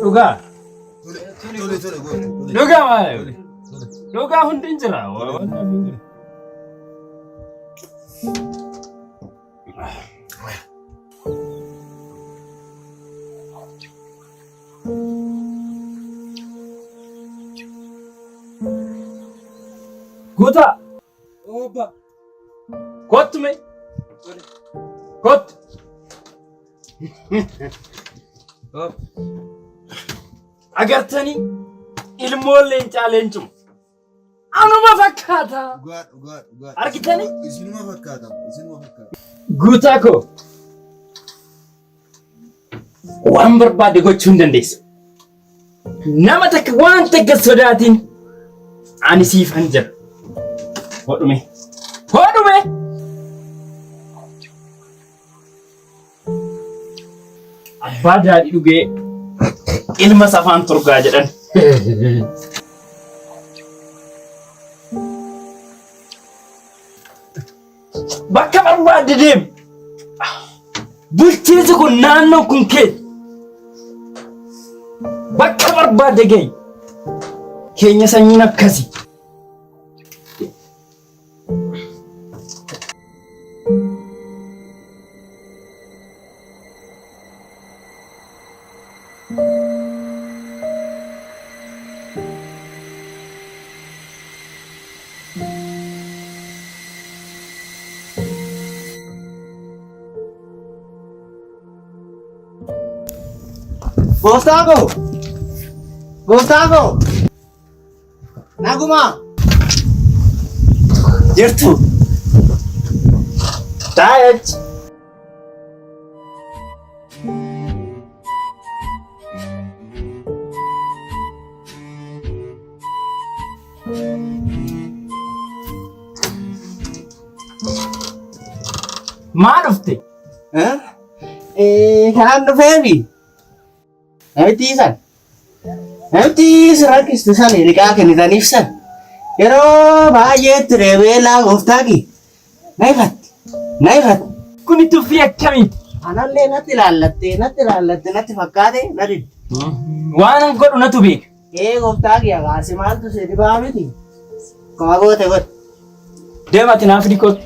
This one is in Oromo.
Luka. Luka mana? Luka hundin cerah. Gota. Oba. Kot me. Kot. Agartani ilmooleen caaleencum anuma fakkaata argitani isinuma fakkaata guutaa koo waan barbaade gochuu hin dandeessu nama takka waan takka sodaatiin ani siifan jira hodhume abbaa daadhii dhugee ilma safaan turgaa jedhan bakka barbaadde deem bulchiinsi kun naannoo kun kee bakka barbaadde ga'e keenya sanyiin akkasi Gustavo! Naguma! jirtu taa'eech maal dhufte? Kanaan dhufeefi Namichi rakkistu san liqaa kennitaniif san yeroo baay'eetti reebeelaa gooftaaki na ifatti. Kuni tuffii akkamiiti? Anallee natti ilaallatte natti fakkaate na didde. Waan an godhu natu beeka. Gooftaaki agaasi maaltu si dhibaa miti? Kama goote godhe. Deemati naaf dhiqooti.